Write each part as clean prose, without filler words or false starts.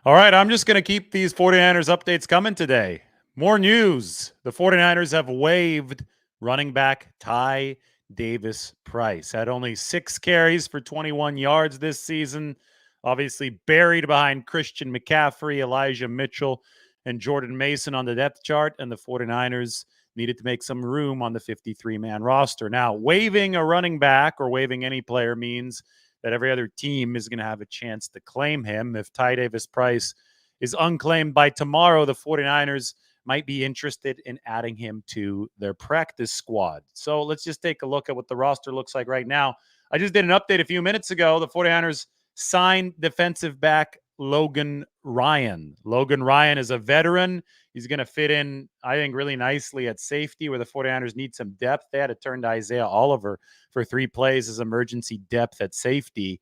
All right, I'm just going to keep these 49ers updates coming today. More news. The 49ers have waived running back Ty Davis Price. Had only 6 carries for 21 yards this season. Obviously buried behind Christian McCaffrey, Elijah Mitchell, and Jordan Mason on the depth chart. And the 49ers needed to make some room on the 53-man roster. Now, waiving a running back or waiving any player means that every other team is going to have a chance to claim him. If Ty Davis Price is unclaimed by tomorrow, the 49ers might be interested in adding him to their practice squad. So let's just take a look at what the roster looks like right now. I just did an update a few minutes ago. The 49ers signed defensive back Logan Ryan. Logan Ryan is a veteran. He's going to fit in, I think, really nicely at safety where the 49ers need some depth. They had to turn to Isaiah Oliver for 3 plays as emergency depth at safety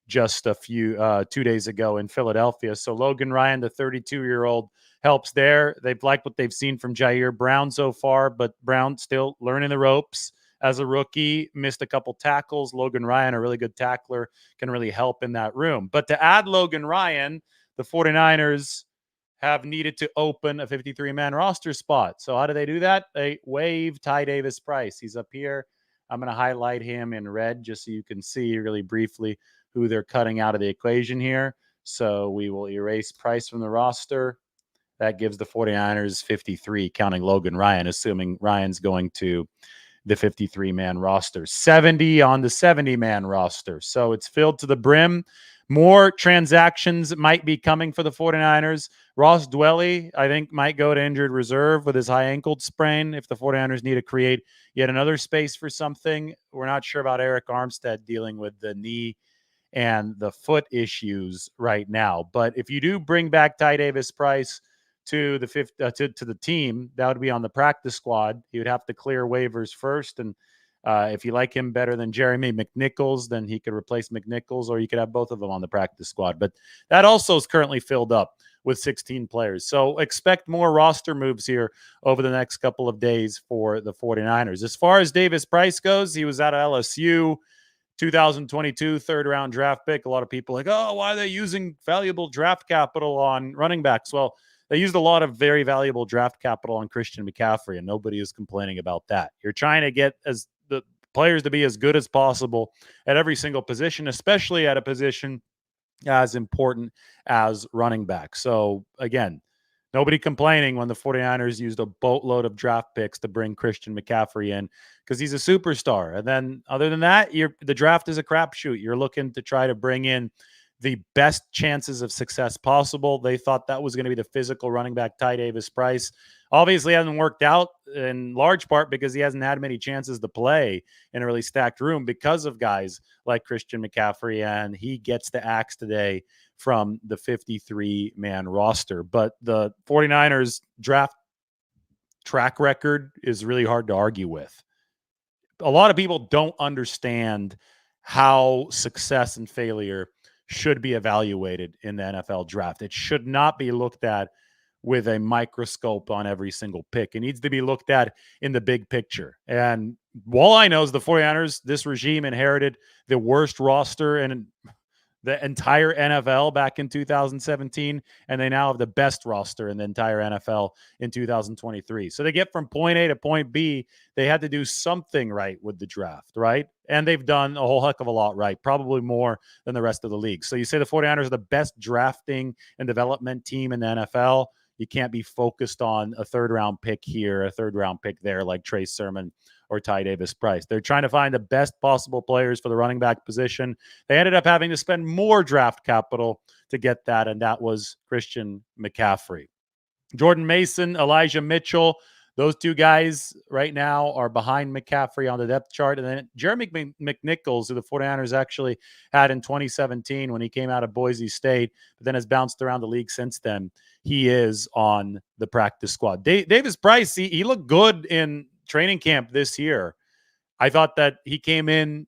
just a few 2 days ago in Philadelphia. So Logan Ryan, the 32-year-old, helps there. They've liked what they've seen from Jair Brown so far, but Brown still learning the ropes as a rookie, missed a couple tackles. Logan Ryan, a really good tackler, can really help in that room. But to add Logan Ryan, the 49ers have needed to open a 53-man roster spot. So how do they do that? They waive Ty Davis Price. He's up here. I'm going to highlight him in red just so you can see really briefly who they're cutting out of the equation here. So we will erase Price from the roster. That gives the 49ers 53, counting Logan Ryan, assuming Ryan's going to the 53-man roster. 70 on the 70-man roster. So it's filled to the brim. More transactions might be coming for the 49ers. Ross Dwelly, I think, might go to injured reserve with his high ankle sprain if the 49ers need to create yet another space for something. We're not sure about Eric Armstead dealing with the knee and the foot issues right now. But if you do bring back Ty Davis Price to the team, that would be on the practice squad. He would have to clear waivers first, and if you like him better than Jeremy McNichols, then he could replace McNichols, or you could have both of them on the practice squad. But that also is currently filled up with 16 players. So expect more roster moves here over the next couple of days for the 49ers. As far as Davis Price goes, he was out of LSU. 2022 third round draft pick. A lot of people like, oh, why are they using valuable draft capital on running backs? Well, they used a lot of very valuable draft capital on Christian McCaffrey, and nobody is complaining about that. You're trying to get as the players to be as good as possible at every single position, especially at a position as important as running back. So again, nobody complaining when the 49ers used a boatload of draft picks to bring Christian McCaffrey in because he's a superstar. And then other than that, the draft is a crapshoot. You're looking to try to bring in the best chances of success possible. They thought that was going to be the physical running back, Ty Davis Price. Obviously hasn't worked out in large part because he hasn't had many chances to play in a really stacked room because of guys like Christian McCaffrey, and he gets the axe today from the 53-man roster. But the 49ers draft track record is really hard to argue with. A lot of people don't understand how success and failure should be evaluated in the NFL draft. It should not be looked at with a microscope on every single pick. It needs to be looked at in the big picture. And all I know is the 49ers, this regime inherited the worst roster in the entire NFL back in 2017, and they now have the best roster in the entire NFL in 2023. So they get from point A to point B. They had to do something right with the draft, right? And they've done a whole heck of a lot right, probably more than the rest of the league. So you say the 49ers are the best drafting and development team in the NFL. You can't be focused on a third-round pick here, a third-round pick there, like Trey Sermon or Ty Davis Price. They're trying to find the best possible players for the running back position. They ended up having to spend more draft capital to get that, and that was Christian McCaffrey. Jordan Mason, Elijah Mitchell, those two guys right now are behind McCaffrey on the depth chart. And then Jeremy McNichols, who the 49ers actually had in 2017 when he came out of Boise State, but then has bounced around the league since then. He is on the practice squad. Davis Price, he looked good in training camp this year. I thought that he came in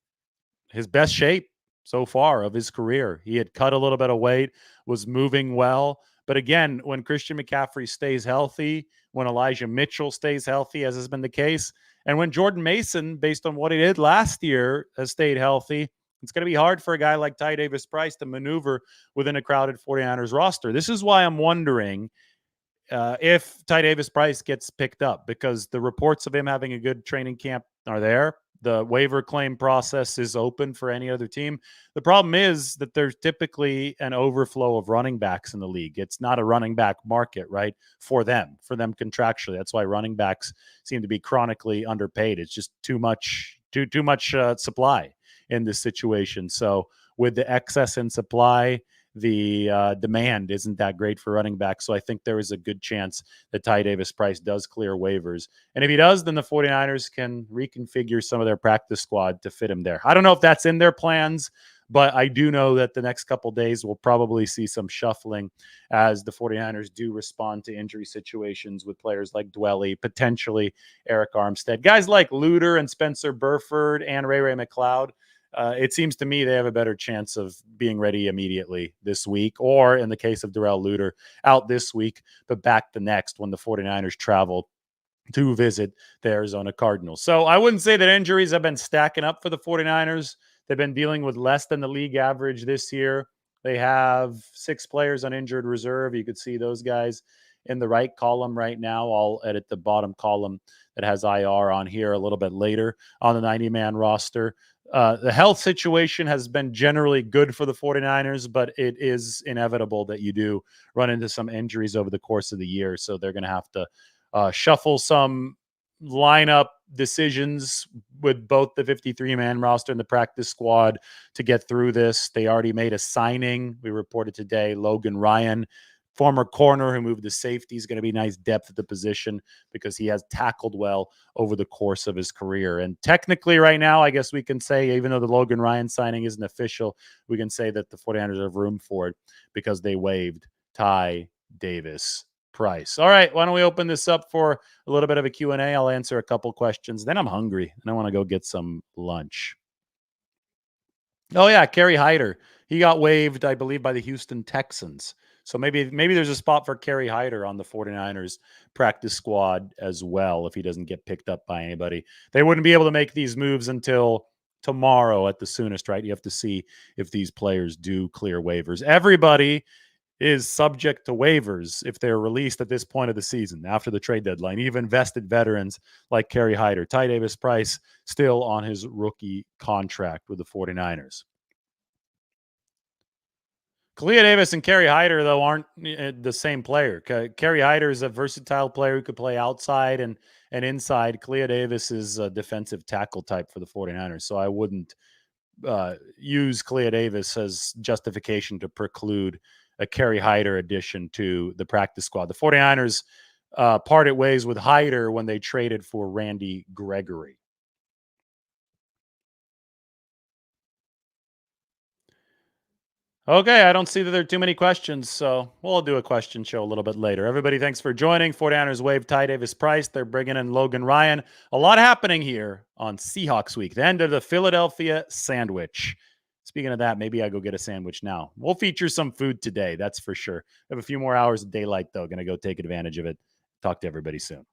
his best shape so far of his career. He had cut a little bit of weight, was moving well. But again, when Christian McCaffrey stays healthy, when Elijah Mitchell stays healthy, as has been the case, and when Jordan Mason, based on what he did last year, has stayed healthy, It's going to be hard for a guy like Ty Davis Price to maneuver within a crowded 49ers roster. This is why I'm wondering if Ty Davis Price gets picked up, because the reports of him having a good training camp are there. The waiver claim process is open for any other team. The problem is that there's typically an overflow of running backs in the league. It's not a running back market, right? For them contractually. That's why running backs seem to be chronically underpaid. It's just too much supply in this situation. So with the excess in supply, the demand isn't that great for running back. So I think there is a good chance that Ty Davis Price does clear waivers. And if he does, then the 49ers can reconfigure some of their practice squad to fit him there. I don't know if that's in their plans, but I do know that the next couple days we'll probably see some shuffling as the 49ers do respond to injury situations with players like Dwelly, potentially Eric Armstead, guys like Luter and Spencer Burford and Ray McLeod. It seems to me they have a better chance of being ready immediately this week, or in the case of Darrell Luter, out this week, but back the next when the 49ers travel to visit the Arizona Cardinals. So I wouldn't say that injuries have been stacking up for the 49ers. They've been dealing with less than the league average this year. They have 6 players on injured reserve. You could see those guys in the right column right now. I'll edit the bottom column that has IR on here a little bit later on the 90-man roster. The health situation has been generally good for the 49ers, but it is inevitable that you do run into some injuries over the course of the year. So they're going to have to shuffle some lineup decisions with both the 53-man roster and the practice squad to get through this. They already made a signing. We reported today, Logan Ryan, former corner who moved to safety, is going to be nice depth at the position because he has tackled well over the course of his career. And technically right now, I guess we can say, even though the Logan Ryan signing isn't official, we can say that the 49ers have room for it because they waived Ty Davis Price. All right, why don't we open this up for a little bit of a Q&A? I'll answer a couple questions. Then I'm hungry and I want to go get some lunch. Oh yeah, Kerry Hyder. He got waived, I believe, by the Houston Texans. So maybe there's a spot for Kerry Hyder on the 49ers practice squad as well if he doesn't get picked up by anybody. They wouldn't be able to make these moves until tomorrow at the soonest, right? You have to see if these players do clear waivers. Everybody is subject to waivers if they're released at this point of the season after the trade deadline, even vested veterans like Kerry Hyder. Ty Davis Price still on his rookie contract with the 49ers. Kalia Davis and Kerry Hyder, though, aren't the same player. Kerry Hyder is a versatile player who could play outside and inside. Kalia Davis is a defensive tackle type for the 49ers, so I wouldn't use Kalia Davis as justification to preclude a Kerry Hyder addition to the practice squad. The 49ers parted ways with Hyder when they traded for Randy Gregory. Okay, I don't see that there are too many questions, so we'll do a question show a little bit later. Everybody, thanks for joining. 49ers waive Ty Davis Price. They're bringing in Logan Ryan. A lot happening here on Seahawks week, the end of the Philadelphia sandwich. Speaking of that, maybe I go get a sandwich now. We'll feature some food today, that's for sure. I have a few more hours of daylight, though. Going to go take advantage of it. Talk to everybody soon.